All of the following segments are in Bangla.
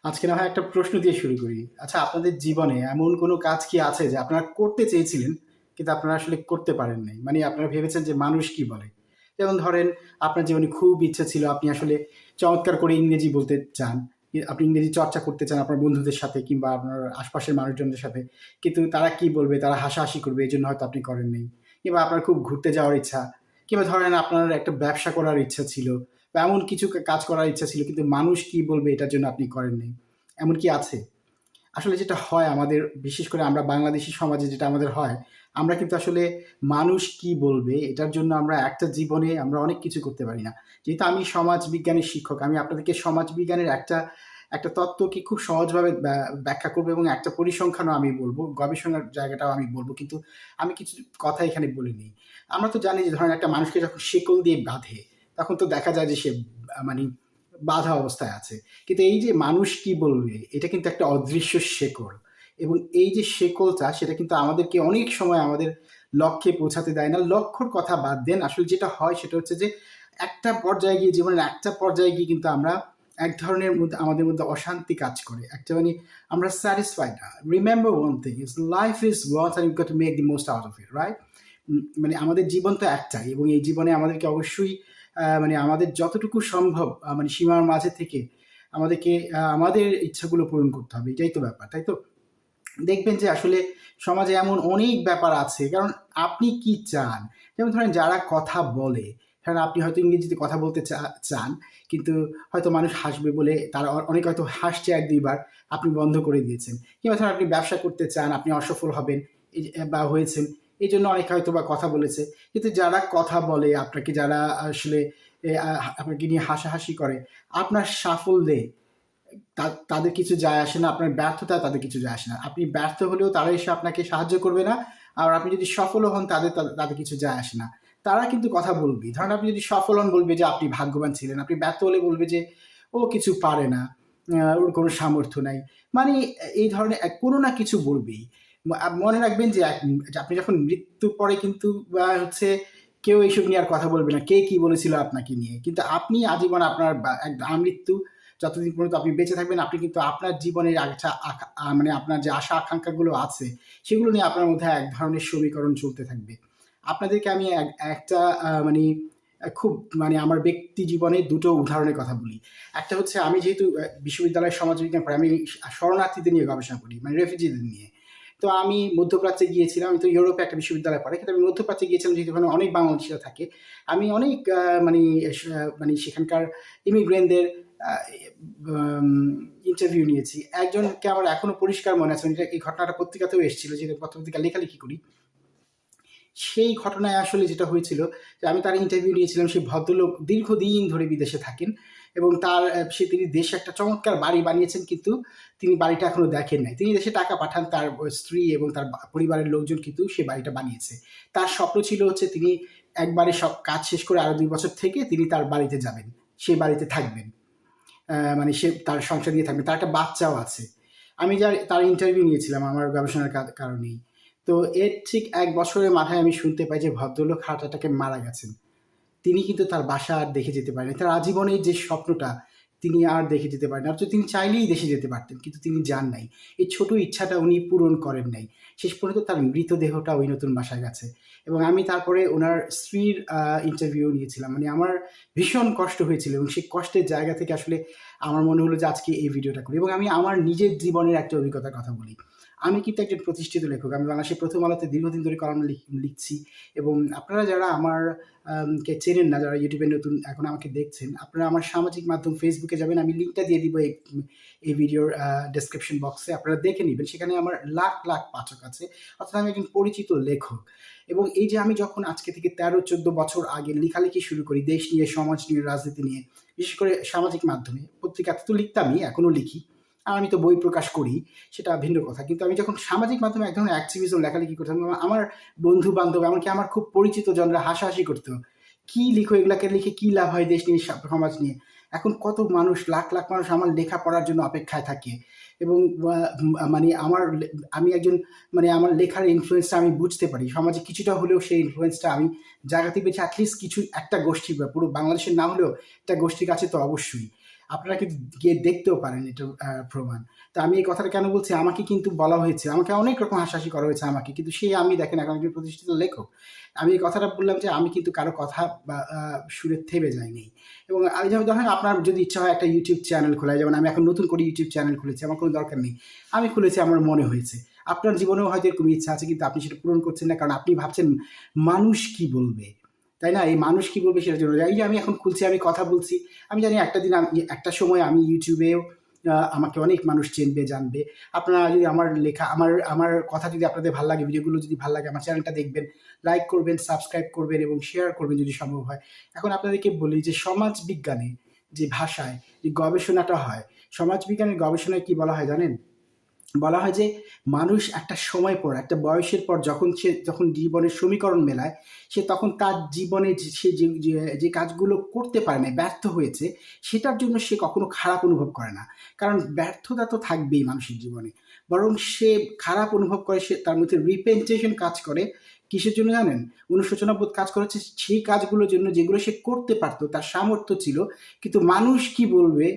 আজকে না হয় একটা প্রশ্ন দিয়ে শুরু করি। আচ্ছা, আপনাদের জীবনে এমন কোনো কাজ কি আছে যে আপনারা করতে চেয়েছিলেন, কিন্তু আপনারা আসলে করতে পারেন নাই? মানে আপনারা ভেবেছেন যে মানুষ কি বলে? যেমন ধরেন, আপনার জীবনে খুব ইচ্ছা ছিল আপনি আসলে চমৎকার করে ইংরেজি বলতে চান। আপনি ইংরেজি চর্চা করতে চান আপনার বন্ধুদের সাথে কিংবা আপনার আশপাশের মানুষজনদের সাথে। কিন্তু তারা কি বলবে? তারা হাসাহাসি করবে, এজন্য হয়তো আপনি করেন নাই। কিংবা আপনার খুব ঘুরতে যাওয়ার ইচ্ছা। কিংবা ধরেন আপনার একটা ব্যবসা করার ইচ্ছা ছিল বা এমন কিছু কাজ করার ইচ্ছা ছিল, কিন্তু মানুষ কি বলবে এটার জন্য আপনি করেন নাই। এমন কি আছে? আসলে যেটা হয় আমাদের, বিশেষ করে আমরা বাংলাদেশী সমাজে যেটা আমাদের হয়, আমরা কিন্তু আসলে মানুষ কি বলবে এটার জন্য আমরা একটা জীবনে আমরা অনেক কিছু করতে পারি না। যেহেতু আমি সমাজ বিজ্ঞানের শিক্ষক, আমি আপনাদেরকে সমাজ বিজ্ঞানের একটা তত্ত্বকে খুব সহজভাবে ব্যাখ্যা করব এবং একটা পরিসংখ্যানও আমি বলব, গবেষণার জায়গাটাও আমি বলব। কিন্তু আমি কিছু কথা এখানে বলে নিই। আমরা তো জানি যে ধরেন একটা মানুষকে যখন শিকল দিয়ে বাঁধে, তখন তো দেখা যায় যে সে মানে বাঁধা অবস্থায় আছে। কিন্তু এই যে মানুষ কি বলবে, এটা কিন্তু একটা অদৃশ্য শেকল। এবং এই যে শেকলটা, সেটা কিন্তু আমাদেরকে অনেক সময় আমাদের লক্ষ্যে পৌঁছাতে দেয় না। লক্ষ্যর কথা বাদ দেন, আসলে যেটা হয় সেটা হচ্ছে যে একটা পর্যায়ে গিয়ে, জীবনের একটা পর্যায়ে গিয়ে কিন্তু আমরা এক ধরনের মধ্যে আমাদের মধ্যে অশান্তি কাজ করে। একটা মানে আমরা স্যাটিসফাইড না। Remember one thing is life is once and you got to make the most out of it, right? মানে আমাদের জীবন তো একটাই এবং এই জীবনে আমাদেরকে অবশ্যই মানে আমাদের যতটুকু সম্ভব মানে সীমার মাঝে থেকে আমাদেরকে আমাদের ইচ্ছাগুলো পূরণ করতে হবে। এটাই তো ব্যাপার, তাই তো? দেখবেন যে আসলে সমাজে এমন অনেক ব্যাপার আছে, কারণ আপনি কি চান? যেমন ধরেন যারা কথা বলে, ধরেন আপনি হয়তো ইংরেজিতে কথা বলতে চান, কিন্তু হয়তো মানুষ হাসবে বলে তারা অনেকে হয়তো হাসছে ১-২ বার, আপনি বন্ধ করে দিয়েছেন। কিংবা ধরেন আপনি ব্যবসা করতে চান, আপনি অসফল হবেন বা হয়েছেন। এইজন্য অনেকে হয়তোবা কথা বলেছে। কিন্তু যারা কথা বলে আপনাকে, যারা আসলে আপনাকে নিয়ে হাসাহাসি করে, আপনার সাফল্যে তাদের কিছু যায় আসে না, আপনার ব্যর্থতায় তাদের কিছু যায় আসে না। আপনি ব্যর্থ হলেও তারা এসে আপনাকে সাহায্য করবে না। আর আপনি যদি সফলও হন, তাদের কিছু যায় আসে না। তারা কিন্তু কথা বলবেই। ধরেন আপনি যদি সফল হন, বলবে যে আপনি ভাগ্যবান ছিলেন। আপনি ব্যর্থ হলে বলবে যে ও কিছু পারে না। ওর কোনো সামর্থ্য নাই। মানে এই ধরনের কোনো না কিছু বলবেই। মনে রাখবেন যে যে আপনি যখন মৃত্যুর পরে কিন্তু হচ্ছে কেউ এইসব নিয়ে আর কথা বলবে না। কে কি বলেছিল আপনাকে নিয়ে। কিন্তু আপনি আজীবন আপনার আমৃত্যু যতদিন পর্যন্ত আপনি বেঁচে থাকবেন, আপনি কিন্তু আপনার জীবনের মানে আপনার যে আশা আকাঙ্ক্ষাগুলো আছে, সেগুলো নিয়ে আপনার মধ্যে এক ধরনের সমীকরণ চলতে থাকবে। আপনাদেরকে আমি একটা মানে খুব মানে আমার ব্যক্তি জীবনে ২ টো উদাহরণের কথা বলি। একটা হচ্ছে, আমি যেহেতু বিশ্ববিদ্যালয়ের সমাজবিজ্ঞান পড়াই, আমি শরণার্থীদের নিয়ে গবেষণা করি, মানে রেফিউজিদের নিয়ে। তো আমি মধ্যপ্রাচ্যে গিয়েছিলাম। আমি তো ইউরোপে একটা বিশ্ববিদ্যালয়ে পড়াই। কিন্তু আমি মধ্যপ্রাচ্যে গিয়েছিলাম যেহেতু ওখানে অনেক বাংলাদেশিরা থাকে। আমি অনেক মানে মানে সেখানকার ইমিগ্রেন্টদের আ বাম ইন্টারভিউ নিয়েছি। একজনকে আমার এখনো পরিষ্কার মনে আছে। এই ঘটনাটা পত্রিকাতেও এসেছিল, যেহেতু পত্র-পত্রিকা লেখালেখি করি। সেই ঘটনায় আসলে যেটা হয়েছিল যে আমি তার ইন্টারভিউ নিয়েছিলাম। সেই ভদ্রলোক দীর্ঘদিন ধরে বিদেশে থাকেন এবং তার তিনি দেশে একটা চমৎকার বাড়ি বানিয়েছেন, কিন্তু তিনি বাড়িটা এখনো দেখেন নাই। তিনি দেশে টাকা পাঠান, তার স্ত্রী এবং তার পরিবারের লোকজন কিন্তু সেই বাড়িটা বানিয়েছে। তার স্বপ্ন ছিল হচ্ছে তিনি একবারে সব কাজ শেষ করে আরো ২ বছর থেকে তিনি তার বাড়িতে যাবেন। সেই বাড়িতে থাকবেন। মানে সে তার সংসার নিয়ে থাকবে। তার একটা বাচ্চাও আছে। আমি তার ইন্টারভিউ নিয়েছিলাম আমার গবেষণার কারণেই। তো এর ঠিক ১ বছরের মাথায় আমি শুনতে পাই যে ভদ্রলোক হার্ট অ্যাটাকে মারা গেছেন। তিনি কিন্তু তার বাসা আর দেখে যেতে পারেনি। তার আজীবনের যে স্বপ্নটা, তিনি আর দেখে যেতে পারেন না। অথচ তিনি চাইলেই দেশে যেতে পারতেন, কিন্তু তিনি যান নাই। এই ছোট ইচ্ছাটা উনি পূরণ করেন নাই। শেষ পর্যন্ত তার মৃতদেহটা ওই নতুন বাসায় গেছে। এবং আমি তারপরে উনার স্ত্রীর ইন্টারভিউ নিয়েছিলাম। মানে আমার ভীষণ কষ্ট হয়েছিল এবং সেই কষ্টের জায়গা থেকে আসলে আমার মনে হলো যে আজকে এই ভিডিওটা করি এবং আমি আমার নিজের জীবনের একটা অভিজ্ঞতার কথা বলি। আমি কিন্তু একজন প্রতিষ্ঠিত লেখক। আমি বাংলাদেশের ১ম আলোতে দীর্ঘদিন ধরে কলাম লিখছি এবং আপনারা যারা আমার কে চেনেন না, যারা ইউটিউবে নতুন এখন আমাকে দেখছেন, আপনারা আমার সামাজিক মাধ্যম ফেসবুকে যাবেন। আমি লিঙ্কটা দিয়ে দিব এই ভিডিওর ডেসক্রিপশন বক্সে। আপনারা দেখে নিবেন। সেখানে আমার লাখ, লাখ পাঠক আছে। অর্থাৎ আমি একজন পরিচিত লেখক। এবং এই যে আমি যখন আজকে থেকে ১৩-১৪ বছর আগে লেখালেখি শুরু করি দেশ নিয়ে, সমাজ নিয়ে, রাজনীতি নিয়ে, বিশেষ করে সামাজিক মাধ্যমে, পত্রিকাতে তো লিখতামই, এখনো লিখি। আর আমি তো বই প্রকাশ করি, সেটা ভিন্ন কথা। কিন্তু আমি যখন সামাজিক মাধ্যমে এক ধরনের অ্যাক্টিভিজম লেখালেখি করতাম, আমার বন্ধু-বান্ধব, এমনকি আমার খুব পরিচিত জনরা হাসাহাসি করত। "কি লিখো, এগুলাকে লিখে কি লাভ হয় দেশ নিয়ে, সমাজ নিয়ে?" এখন কত মানুষ, লাখ, লাখ মানুষ আমার লেখা পড়ার জন্য অপেক্ষায় থাকে এবং মানে আমি একজন, মানে আমার লেখার ইনফ্লুয়েন্সটা আমি বুঝতে পারি। সমাজে কিছুটা হলেও সেই ইনফ্লুয়েন্সটা আমি জাগাতে পেরেছি, এটলিস্ট কিছু একটা গোষ্ঠী বা পুরো বাংলাদেশের না হলেও একটা গোষ্ঠীর কাছে তো অবশ্যই। আপনারা কিন্তু গিয়ে দেখতেও পারেন এটার প্রমাণ। তো আমি এই কথাটা কেন বলছি, আমাকে কিন্তু বলা হয়েছে, আমাকে অনেক রকম হাসাহাসি করা হয়েছে আমাকে, কিন্তু আমি দেখেন এখন একজন প্রতিষ্ঠিত লেখক। আমি এই কথাটা বললাম যে আমি কিন্তু কারো কথা বা সুরে থেমে যাইনি। এবং আমি যেমন ধরেন আপনার যদি ইচ্ছা হয় একটা ইউটিউব চ্যানেল খোলা, যেমন আমি এখন নতুন করে ইউটিউব চ্যানেল খুলেছি, আমার কোনো দরকার নেই, আমি খুলেছি আমার মনে হয়েছে। আপনার জীবনেও হয়তো এরকম ইচ্ছা আছে, কিন্তু আপনি সেটা পূরণ করছেন না, কারণ আপনি ভাবছেন মানুষ কি বলবে, তাই না? এই মানুষ কি বলবে সেটার জন্য এই যে আমি এখন খুলছি, আমি কথা বলছি, আমি জানি একটা সময় আমি ইউটিউবেও আমাকে অনেক মানুষ চিনবে, জানবে। আপনারা যদি আমার লেখা, আমার কথা যদি আপনাদের ভালো লাগে, ভিডিওগুলো যদি ভালো লাগে, আমার চ্যানেলটা দেখবেন, লাইক করবেন, সাবস্ক্রাইব করবেন এবং শেয়ার করবেন যদি সম্ভব হয়। এখন আপনাদেরকে বলি যে সমাজ বিজ্ঞানে যে ভাষায় যে গবেষণাটা হয়, সমাজ বিজ্ঞানের গবেষণায় কি বলা হয় জানেন? বলা হয় যে মানুষ একটা সময় পর, একটা বয়সের পর যখন জীবনের সমীকরণ মেলায়, সে তখন তার জীবনে যে কাজগুলো করতে পারে নাই, ব্যর্থ হয়েছে, সেটার জন্য সে কখনো খারাপ অনুভব করে না। কারণ ব্যর্থতা তো থাকবেই মানুষের জীবনে। বরং সে খারাপ অনুভব করে, সে তার মধ্যে রিপেন্টেশন কাজ করে। কিসের জন্য জানেন? অনুশোচনাবোধ কাজ করে হচ্ছে সেই কাজগুলোর জন্য যেগুলো সে করতে পারত, তার সামর্থ্য ছিল। কিন্তু মানুষ কি বলবে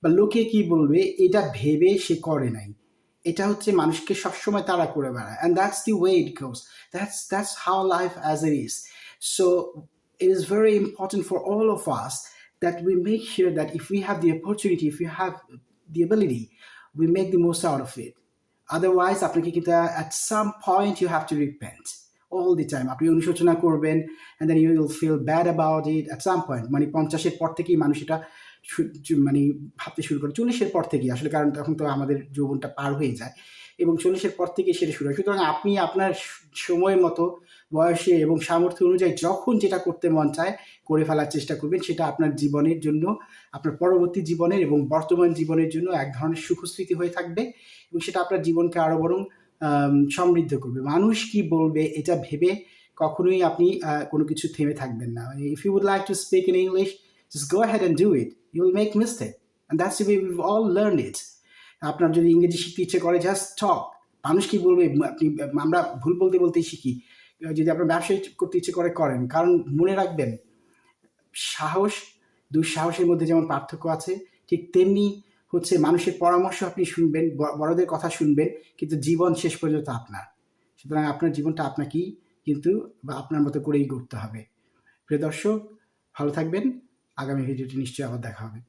বা লোকে কি বলবে এটা ভেবে সে করে নাই। এটা হচ্ছে মানুষকে সবসময় তাড়া করে বেড়ায়, and that's the way it goes. That's how life as it is. So it is very important for all of us that we make sure that if we have the opportunity, if we have the ability, we make the most out of it. Otherwise আপনাকে কিন্তু at some point you have to repent all the time. আপনি অনুশোচনা করবেন, and then you will feel bad about it at some point. মানে 50-এর পর থেকেই মানুষ এটা মানে ভাবতে শুরু করে, 40-এর পর থেকেই আসলে, কারণ তখন তো আমাদের যৌবনটা পার হয়ে যায় এবং 40-এর পর থেকেই সেটা শুরু হয়। সুতরাং আপনি আপনার সময় মতো, বয়সে এবং সামর্থ্য অনুযায়ী যখন যেটা করতে মন চায় করে ফেলার চেষ্টা করবেন। সেটা আপনার জীবনের জন্য, আপনার পরবর্তী জীবনের এবং বর্তমান জীবনের জন্য এক ধরনের সুখস্মৃতি হয়ে থাকবে এবং সেটা আপনার জীবনকে আরো বরং সমৃদ্ধ করবে। মানুষ কি বলবে এটা ভেবে কখনোই আপনি কোনো কিছু থেমে থাকবেন না। If you would like to speak in English, just go ahead and do it. You will make mistake, and that's the way we've all learned it. আপনার যদি ইংরেজি শিখতে ইচ্ছে করে, just talk. মানুষ কি বলবে, আমরা ভুল বলতেই শিখি। যদি আপনার ব্যবসায় করতে ইচ্ছে করে, করেন। কারণ মনে রাখবেন, সাহস, দুঃসাহসের মধ্যে যেমন পার্থক্য আছে, ঠিক তেমনি হচ্ছে মানুষের পরামর্শ আপনি শুনবেন, বড়দের কথা শুনবেন, কিন্তু জীবন শেষ পর্যন্ত আপনার। সুতরাং আপনার জীবনটা আপনাকেই কিন্তু আপনার মতো করেই গড়তে হবে। প্রিয় দর্শক, ভালো থাকবেন। আগামী ভিডিওটি নিশ্চয়ই আবার দেখা হবে।